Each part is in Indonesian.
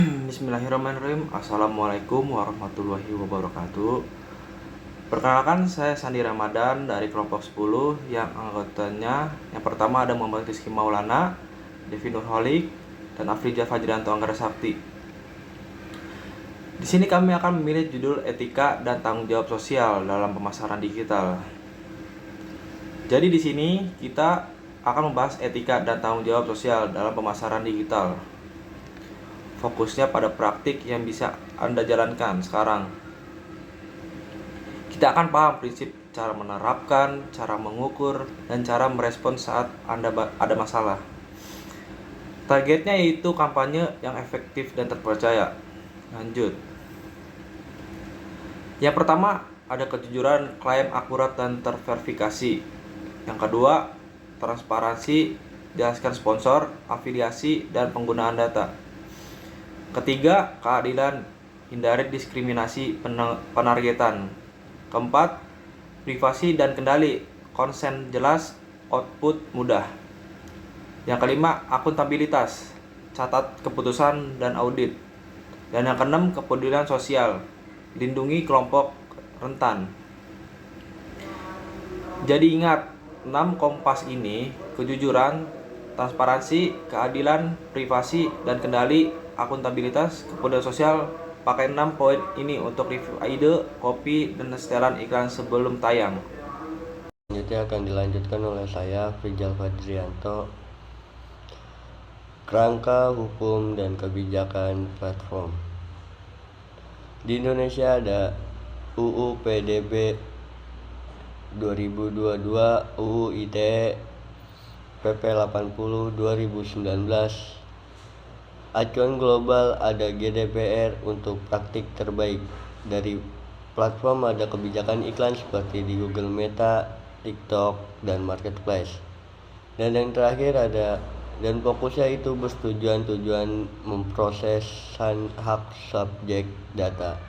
Bismillahirrahmanirrahim. Assalamualaikum warahmatullahi wabarakatuh. Perkenalkan, saya Sandi Ramadan dari kelompok 10 yang anggotanya yang pertama ada Muhammad Rizky Maulana, Devi Nurholik, dan Afrija Fajrianto Anggara Sakti. Di sini kami akan memilih judul etika dan tanggung jawab sosial dalam pemasaran digital. Jadi di sini kita akan membahas etika dan tanggung jawab sosial dalam pemasaran digital. Fokusnya pada praktik yang bisa Anda jalankan sekarang. Kita akan paham prinsip cara menerapkan, cara mengukur, dan cara merespon saat Anda ada masalah. Targetnya yaitu kampanye yang efektif dan terpercaya. Lanjut. Yang pertama, ada kejujuran, klaim akurat dan terverifikasi. Yang kedua, transparansi, jelaskan sponsor, afiliasi, dan penggunaan data. Ketiga, keadilan, hindari diskriminasi penargetan. Keempat, privasi dan kendali, konsen jelas, output mudah. Yang kelima, akuntabilitas, catat keputusan dan audit. Dan yang keenam, kepedulian sosial, lindungi kelompok rentan. Jadi ingat, 6 kompas ini: kejujuran, transparansi, keadilan, privasi dan kendali, akuntabilitas, kepedulian sosial. Pakai 6 poin ini untuk review ide, copy, dan setelan iklan sebelum tayang. Selanjutnya akan dilanjutkan oleh saya, Frijal Fadrianto. Kerangka hukum dan kebijakan platform. Di Indonesia ada UU PDB 2022, UU ITE, PP 80 2019. Acuan global ada GDPR untuk praktik terbaik. Dari platform ada kebijakan iklan seperti di Google Meta, TikTok, dan Marketplace. Dan yang terakhir ada, dan fokusnya itu bertujuan memproses hak subjek data.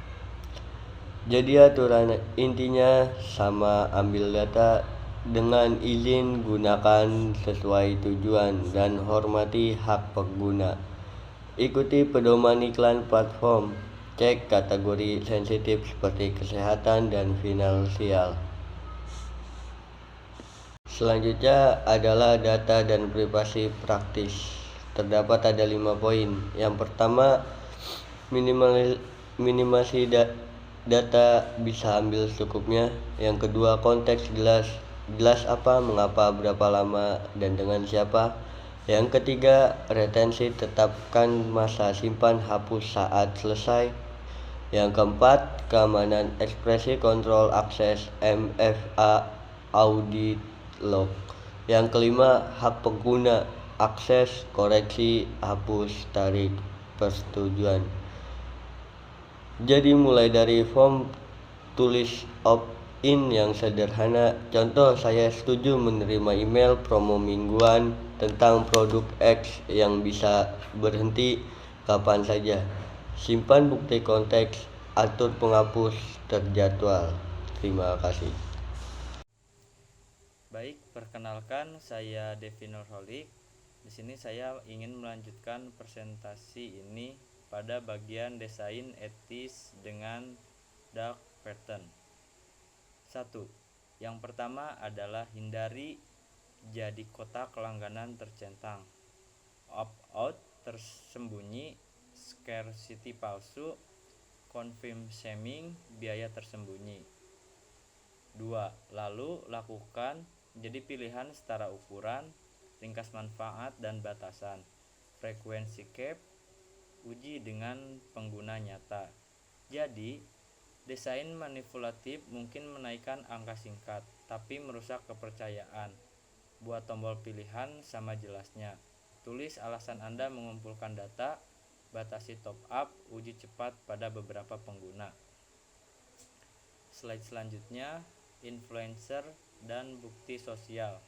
Jadi aturan intinya sama, ambil data dengan izin, gunakan sesuai tujuan, dan hormati hak pengguna. Ikuti pedoman iklan platform, cek kategori sensitif seperti kesehatan dan finansial. Selanjutnya adalah data dan privasi praktis. Terdapat ada 5 poin. Yang pertama, minimasi data bisa ambil secukupnya. Yang kedua, konteks jelas apa, mengapa, berapa lama, dan dengan siapa. Yang ketiga, retensi, tetapkan masa simpan, hapus saat selesai. Yang keempat, keamanan ekspresi, kontrol akses, MFA, audit log. Yang kelima, hak pengguna, akses, koreksi, hapus, tarik persetujuan. Jadi mulai dari form tulis opt-in yang sederhana. Contoh, saya setuju menerima email promo mingguan tentang produk X yang bisa berhenti kapan saja. Simpan bukti konteks, atur penghapus terjadwal. Terima kasih. Baik, perkenalkan saya Devi Nurholik. Di sini saya ingin melanjutkan presentasi ini pada bagian desain etis dengan dark pattern. 1. Yang pertama adalah hindari jadi kotak langganan tercentang, opt-out tersembunyi, scarcity palsu, confirm shaming, biaya tersembunyi. 2. Lalu lakukan jadi pilihan setara ukuran, ringkas manfaat dan batasan, frekuensi cap, uji dengan pengguna nyata. Jadi, desain manipulatif mungkin menaikkan angka singkat, tapi merusak kepercayaan. Buat tombol pilihan sama jelasnya. Tulis alasan Anda mengumpulkan data, batasi top up, uji cepat pada beberapa pengguna. Slide selanjutnya, influencer dan bukti sosial.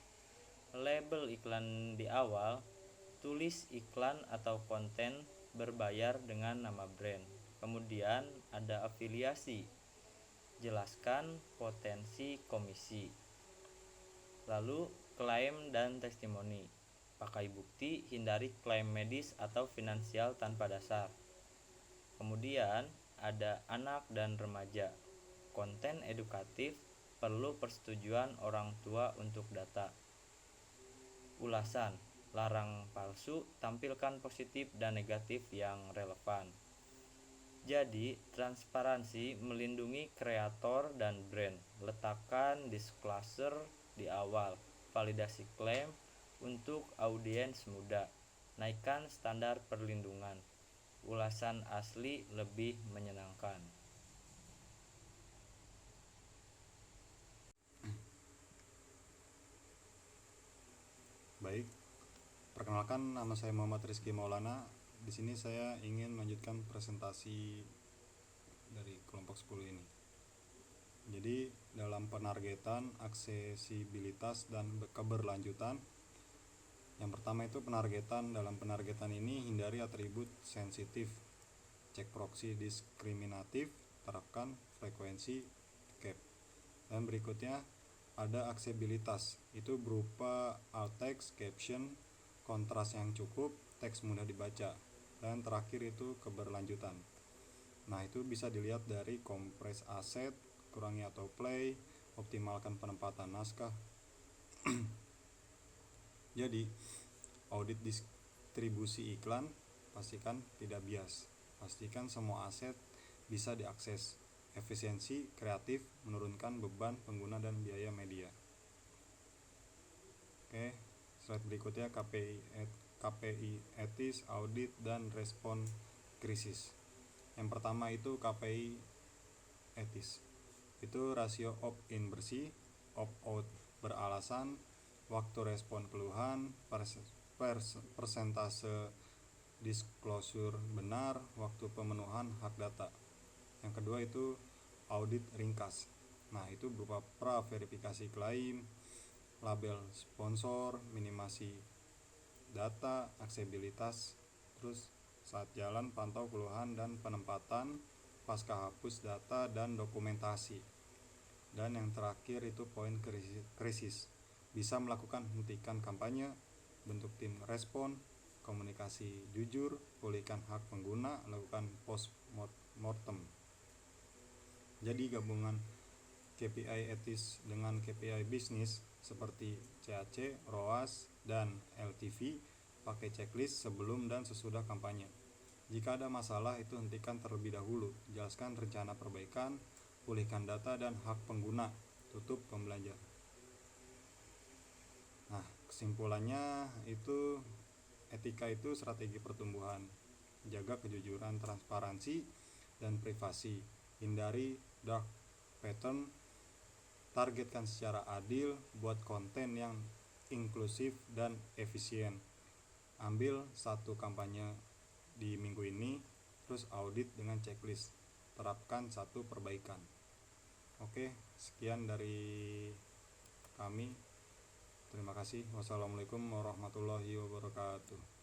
Label iklan di awal, tulis iklan atau konten berbayar dengan nama brand. Kemudian ada afiliasi, jelaskan potensi komisi. Lalu klaim dan testimoni, pakai bukti, hindari klaim medis atau finansial tanpa dasar. Kemudian ada anak dan remaja. Konten edukatif perlu persetujuan orang tua untuk data. Ulasan, larang palsu, tampilkan positif dan negatif yang relevan. Jadi, transparansi melindungi kreator dan brand. Letakkan disclosure di awal. Validasi klaim untuk audiens muda. Naikkan standar perlindungan. Ulasan asli lebih menyenangkan. Baik, perkenalkan, nama saya Muhammad Rizky Maulana. Di sini saya ingin melanjutkan presentasi dari kelompok 10 ini. Jadi, dalam penargetan, aksesibilitas, dan keberlanjutan, yang pertama itu penargetan. Dalam penargetan ini hindari atribut sensitif, cek proksi diskriminatif, terapkan frekuensi cap. Dan berikutnya ada aksesibilitas, itu berupa alt text, caption, kontras yang cukup, teks mudah dibaca. Dan terakhir itu keberlanjutan. Nah, itu bisa dilihat dari kompres aset, kurangi autoplay, optimalkan penempatan naskah. Jadi, audit distribusi iklan, pastikan tidak bias. Pastikan semua aset bisa diakses. Efisiensi kreatif, menurunkan beban pengguna dan biaya media. Oke, slide berikutnya KPI etis, audit, dan respon krisis. Yang pertama itu KPI etis. Itu rasio opt-in bersih, opt-out beralasan, waktu respon keluhan, persentase disclosure benar, waktu pemenuhan hak data. Yang kedua itu audit ringkas. Nah, itu berupa pra-verifikasi klaim, label sponsor, minimasi data, aksesibilitas, terus saat jalan pantau keluhan dan penempatan, pasca hapus data, dan dokumentasi. Dan yang terakhir itu poin krisis. Bisa melakukan hentikan kampanye, bentuk tim respon, komunikasi jujur, pulihkan hak pengguna, lakukan post mortem. Jadi gabungan KPI etis dengan KPI bisnis seperti CAC, ROAS, dan LTV pakai checklist sebelum dan sesudah kampanye. Jika ada masalah itu hentikan terlebih dahulu, jelaskan rencana perbaikan, pulihkan data dan hak pengguna, tutup pembelajaran. Nah, kesimpulannya itu etika itu strategi pertumbuhan. Jaga kejujuran, transparansi, dan privasi. Hindari dark pattern. Targetkan secara adil, buat konten yang inklusif dan efisien. Ambil satu kampanye di minggu ini, terus audit dengan checklist. Terapkan satu perbaikan. Oke, sekian dari kami. Terima kasih. Wassalamualaikum warahmatullahi wabarakatuh.